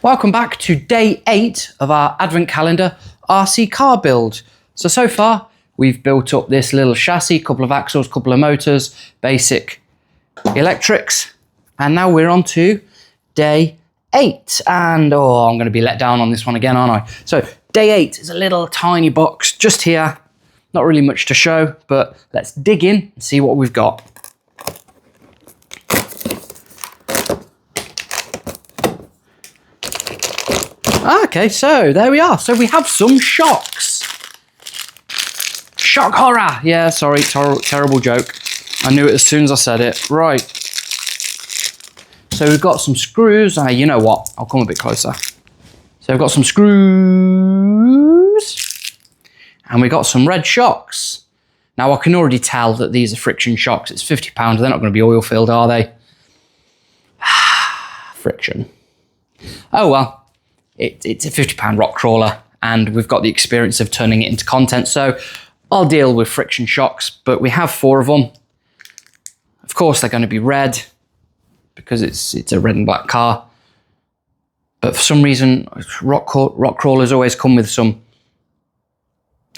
Welcome back to day 8 of our advent calendar RC car build. So far we've built up this little chassis, couple of axles, couple of motors, basic electrics, and now we're on to day 8. And oh, I'm going to be let down on this one again, aren't I? So day 8 is a little tiny box just here, not really much to show, but let's dig in and see what we've got. Okay, so there we are. So we have some shocks. Shock horror. Yeah, sorry, terrible joke. I knew it as soon as I said it. Right. So we've got some screws. You know what? I'll come a bit closer. So we've got some screws. And we've got some red shocks. Now I can already tell that these are friction shocks. It's £50. They're not going to be oil filled, are they? Friction. Oh well. It's a £50 rock crawler, and we've got the experience of turning it into content, so I'll deal with friction shocks, but we have 4 of them. Of course they're going to be red because it's a red and black car, but for some reason rock crawlers always come with some,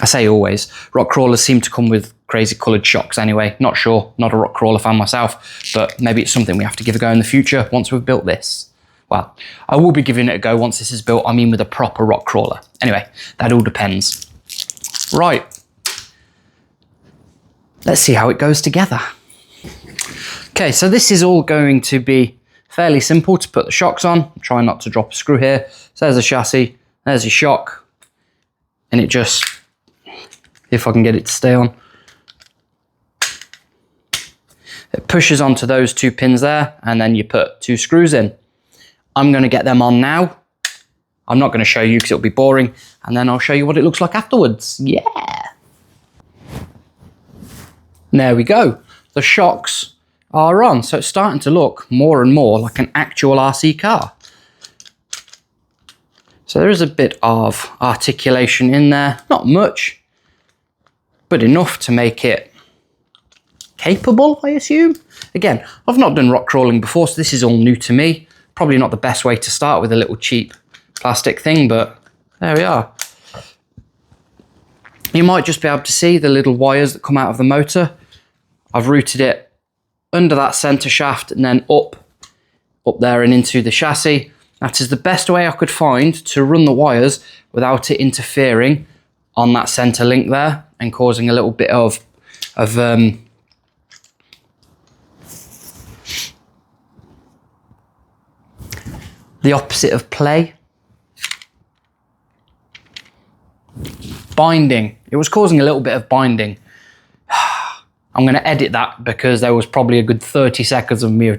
I say always, rock crawlers seem to come with crazy coloured shocks anyway. Not sure, not a rock crawler fan myself, but maybe it's something we have to give a go in the future once we've built this. Well, I will be giving it a go once this is built, I mean with a proper rock crawler. Anyway, that all depends. Right. Let's see how it goes together. Okay, so this is all going to be fairly simple to put the shocks on. I'm trying not to drop a screw here. So there's a chassis, there's your shock, and it just, if I can get it to stay on, it pushes onto those 2 pins there, and then you put 2 screws in. I'm going to get them on now. I'm not going to show you because it'll be boring, and then I'll show you what it looks like afterwards. Yeah. There we go. The shocks are on, so it's starting to look more and more like an actual RC car. So there is a bit of articulation in there, not much, but enough to make it capable, I assume. Again, I've not done rock crawling before, so this is all new to me. Probably not the best way to start with a little cheap plastic thing, but there we are. You might just be able to see the little wires that come out of the motor. I've routed it under that centre shaft and then up there and into the chassis. That is the best way I could find to run the wires without it interfering on that centre link there and causing a little bit of the opposite of play. Binding. It was causing a little bit of binding. I'm going to edit that because there was probably a good 30 seconds of me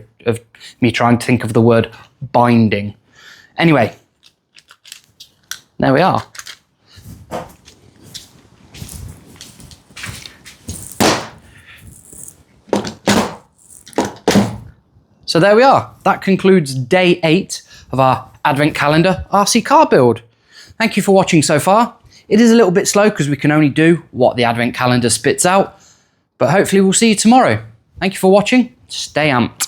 trying to think of the word binding. Anyway, there we are. So there we are. That concludes day 8 of our advent calendar RC car build. Thank you for watching so far. It is a little bit slow because we can only do what the advent calendar spits out, but hopefully we'll see you tomorrow. Thank you for watching. Stay amped.